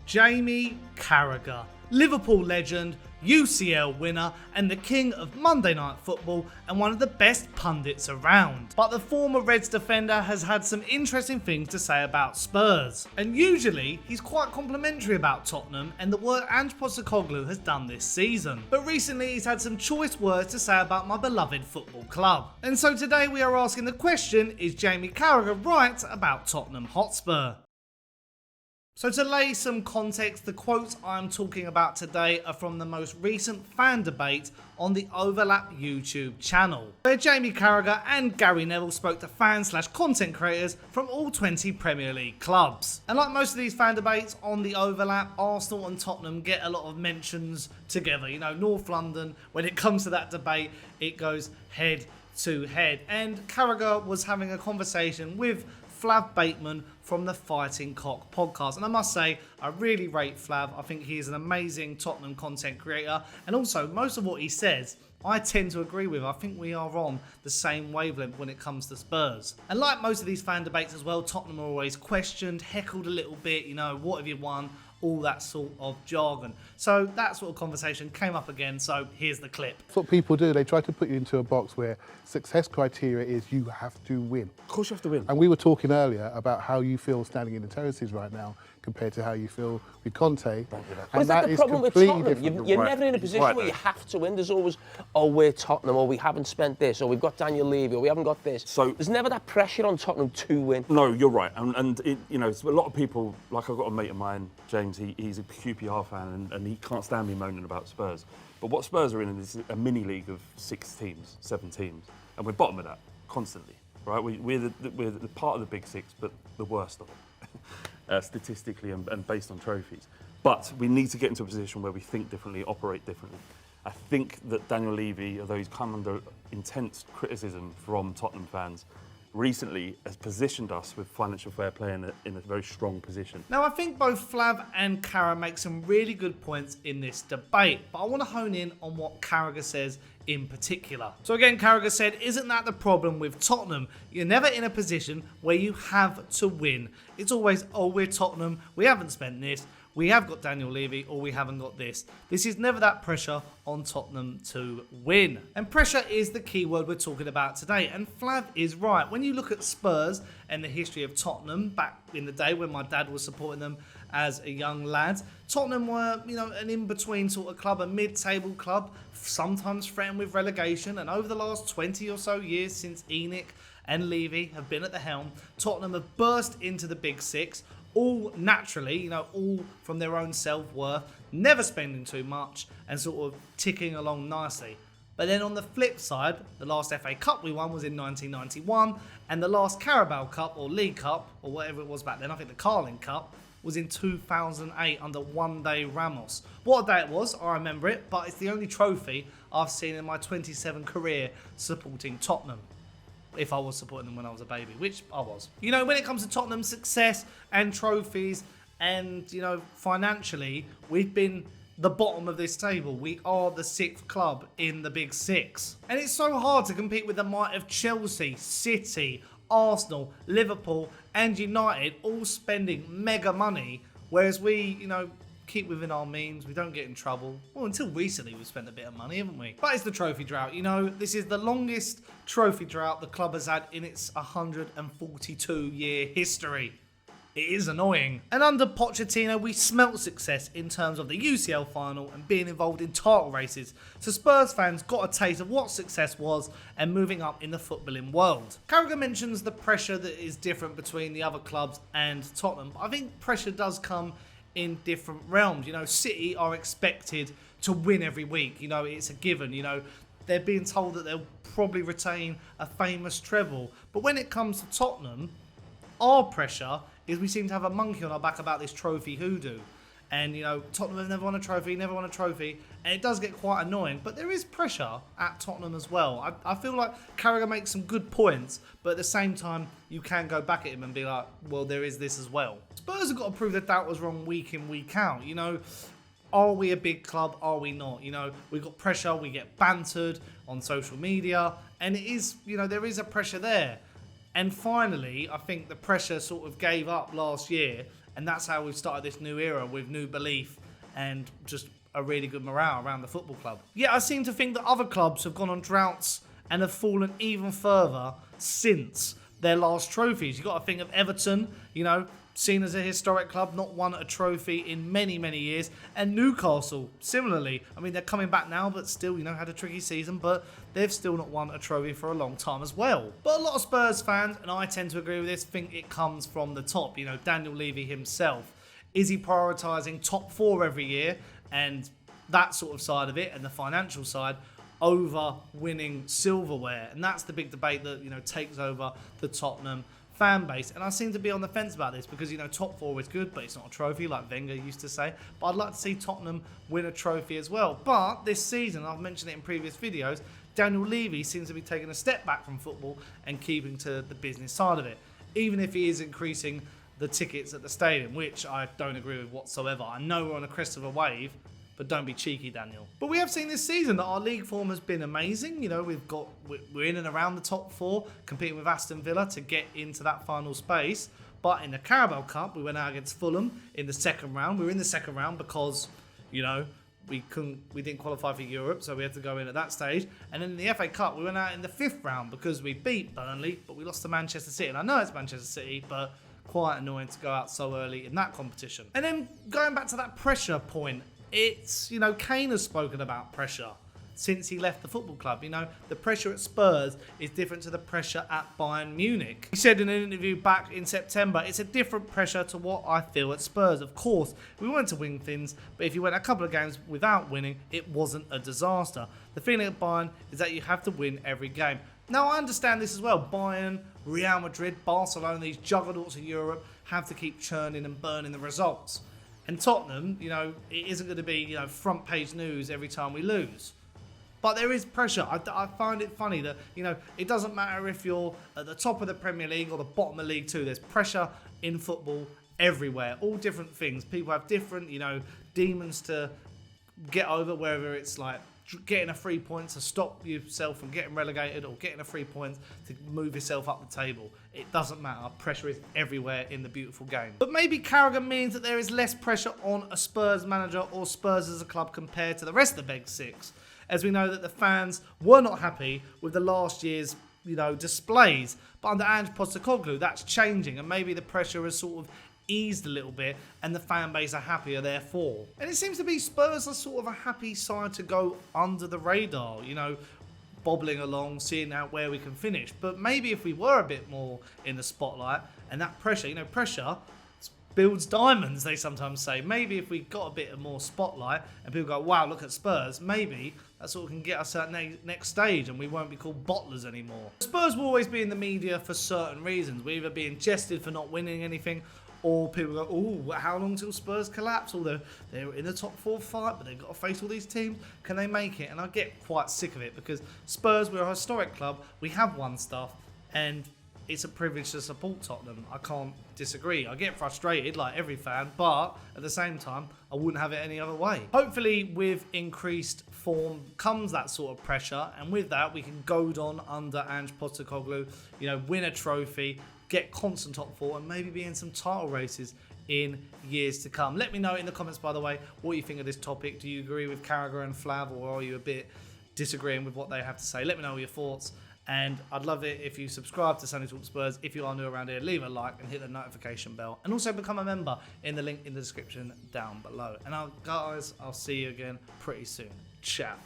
Jamie Carragher, Liverpool legend, UCL winner and the king of Monday Night Football and one of the best pundits around. But the former Reds defender has had some interesting things to say about Spurs. And usually he's quite complimentary about Tottenham and the work Ange Postecoglou has done this season. But recently he's had some choice words to say about my beloved football club. And so today we are asking the question, is Jamie Carragher right about Tottenham Hotspur? So to lay some context, the quotes I'm talking about today are from the most recent fan debate on the Overlap YouTube channel, where Jamie Carragher and Gary Neville spoke to fans/content creators from all 20 Premier League clubs. And like most of these fan debates on the Overlap, Arsenal and Tottenham get a lot of mentions together. You know, North London, when it comes to that debate, it goes head to head. And Carragher was having a conversation with Flav Bateman from the Fighting Cock podcast. And I must say, I really rate Flav. I think he is an amazing Tottenham content creator. And also, most of what he says, I tend to agree with. I think we are on the same wavelength when it comes to Spurs. And like most of these fan debates as well, Tottenham are always questioned, heckled a little bit, you know, what have you won? All that sort of jargon. So that sort of conversation came up again, so here's the clip. That's what people do. They try to put you into a box where success criteria is you have to win. Of course you have to win. And we were talking earlier about how you feel standing in the terraces right now compared to how you feel with Conte. Well, is that the problem with Tottenham? You're never in a position where you have to win. There's always, oh, we're Tottenham, or we haven't spent this, or we've got Daniel Levy, or we haven't got this. So there's never that pressure on Tottenham to win. No, you're right. And it, you know, a lot of people, like I've got a mate of mine, James, he's a QPR fan, and he can't stand me moaning about Spurs. But what Spurs are in is a mini league of 6 teams, 7 teams, and we're bottom of that constantly, right? We're the part of the big 6, but the worst of it, statistically and based on trophies. But we need to get into a position where we think differently, operate differently. I think that Daniel Levy, although he's come under intense criticism from Tottenham fans, recently has positioned us with financial fair play in a very strong position. Now, I think both Flav and Carra make some really good points in this debate, but I want to hone in on what Carragher says in particular. So again, Carragher said, isn't that the problem with Tottenham? You're never in a position where you have to win. It's always, oh, we're Tottenham, we haven't spent this, we have got Daniel Levy, or we haven't got this. This is never that pressure on Tottenham to win. And pressure is the key word we're talking about today. And Flav is right. When you look at Spurs and the history of Tottenham back in the day when my dad was supporting them as a young lad, Tottenham were, you know, an in-between sort of club, a mid-table club, sometimes threatened with relegation. And over the last 20 or so years since Enoch and Levy have been at the helm, Tottenham have burst into the big 6, all naturally, you know, all from their own self-worth, never spending too much and sort of ticking along nicely. But then on the flip side, the last FA Cup we won was in 1991 and the last Carabao Cup or League Cup or whatever it was back then, I think the Carling Cup, was in 2008 under one day Ramos. What a day it was, I remember it, but it's the only trophy I've seen in my 27 career supporting Tottenham. If I was supporting them when I was a baby, which I was. You know, when it comes to Tottenham's success and trophies and, you know, financially, we've been the bottom of this table. We are the 6th club in the big 6. And it's so hard to compete with the might of Chelsea, City, Arsenal, Liverpool and United all spending mega money, whereas we, you know, keep within our means, we don't get in trouble. Well, until recently we've spent a bit of money, haven't we? But it's the trophy drought, you know, this is the longest trophy drought the club has had in its 142-year history. It is annoying. And under Pochettino, we smelt success in terms of the UCL final and being involved in title races. So Spurs fans got a taste of what success was and moving up in the footballing world. Carragher mentions the pressure that is different between the other clubs and Tottenham. But I think pressure does come in different realms. You know, City are expected to win every week. You know, it's a given. You know, they're being told that they'll probably retain a famous treble. But when it comes to Tottenham, our pressure is we seem to have a monkey on our back about this trophy hoodoo. And, you know, Tottenham have never won a trophy, and it does get quite annoying. But there is pressure at Tottenham as well. I feel like Carragher makes some good points, but at the same time, you can go back at him and be like, well, there is this as well. Spurs have got to prove that doubt was wrong week in, week out. You know, are we a big club? Are we not? You know, we've got pressure, we get bantered on social media, and it is, you know, there is a pressure there. And finally, I think the pressure sort of gave up last year, And that's how we've started this new era with new belief and just a really good morale around the football club. Yeah, I seem to think that other clubs have gone on droughts and have fallen even further since their last trophies. You've got to think of Everton, you know, seen as a historic club, not won a trophy in many, many years. And Newcastle, similarly. I mean, they're coming back now, but still, you know, had a tricky season, but they've still not won a trophy for a long time as well. But a lot of Spurs fans, and I tend to agree with this, think it comes from the top. You know, Daniel Levy himself. Is he prioritising top 4 every year and that sort of side of it and the financial side over winning silverware? And that's the big debate that, you know, takes over the Tottenham fan base. And I seem to be on the fence about this because, you know, top 4 is good, but it's not a trophy like Wenger used to say. But I'd like to see Tottenham win a trophy as well. But this season, I've mentioned it in previous videos, Daniel Levy seems to be taking a step back from football and keeping to the business side of it, even if he is increasing the tickets at the stadium, which I don't agree with whatsoever. I know we're on a crest of a wave, but don't be cheeky, Daniel. But we have seen this season that our league form has been amazing. You know, we're in and around the top 4, competing with Aston Villa to get into that final space. But in the Carabao Cup, we went out against Fulham in the second round. We were in the second round because, you know, we didn't qualify for Europe, so we had to go in at that stage. And then in the FA Cup, we went out in the 5th round because we beat Burnley, but we lost to Manchester City. And I know it's Manchester City, but quite annoying to go out so early in that competition. And then going back to that pressure point, it's, you know, Kane has spoken about pressure since he left the football club. You know, the pressure at Spurs is different to the pressure at Bayern Munich. He said in an interview back in September, it's a different pressure to what I feel at Spurs. Of course, we wanted to win things, but if you went a couple of games without winning, it wasn't a disaster. The feeling at Bayern is that you have to win every game. Now, I understand this as well. Bayern, Real Madrid, Barcelona, these juggernauts of Europe have to keep churning and burning the results. And Tottenham, you know, it isn't going to be, you know, front page news every time we lose. But there is pressure. I find it funny that, you know, it doesn't matter if you're at the top of the Premier League or the bottom of League 2. There's pressure in football everywhere. All different things. People have different, you know, demons to get over, whether it's like getting a 3 point to stop yourself from getting relegated or getting a 3 point to move yourself up the table. It doesn't matter. Pressure is everywhere in the beautiful game. But maybe Carragher means that there is less pressure on a Spurs manager or Spurs as a club compared to the rest of the Big Six, as we know that the fans were not happy with the last year's, you know, displays. But under Ange Postecoglou, that's changing, and maybe the pressure has sort of eased a little bit and the fan base are happier therefore. And it seems to be Spurs are sort of a happy side to go under the radar, you know, bobbling along, seeing out where we can finish. But maybe if we were a bit more in the spotlight and that pressure, you know, pressure builds diamonds, they sometimes say. Maybe if we got a bit more spotlight and people go, wow, look at Spurs, maybe that sort of can get us to that next stage and we won't be called bottlers anymore. Spurs will always be in the media for certain reasons. We're either being jested for not winning anything, or people go, oh, how long till Spurs collapse? Or they're in the top 4 fight, but they've got to face all these teams. Can they make it? And I get quite sick of it because Spurs, we're a historic club. We have won stuff, and it's a privilege to support Tottenham. I can't disagree. I get frustrated like every fan, but at the same time, I wouldn't have it any other way. Hopefully, with increased form comes that sort of pressure, and with that, we can goad on under Ange Postecoglou, you know, win a trophy, get constant top 4 and maybe be in some title races in years to come. Let me know in the comments, by the way, what you think of this topic. Do you agree with Carragher and Flav, or are you a bit disagreeing with what they have to say? Let me know your thoughts, and I'd love it if you subscribe to Sonny Talk Spurs. If you are new around here, leave a like and hit the notification bell, and also become a member in the link in the description down below. And guys, I'll see you again pretty soon. Ciao.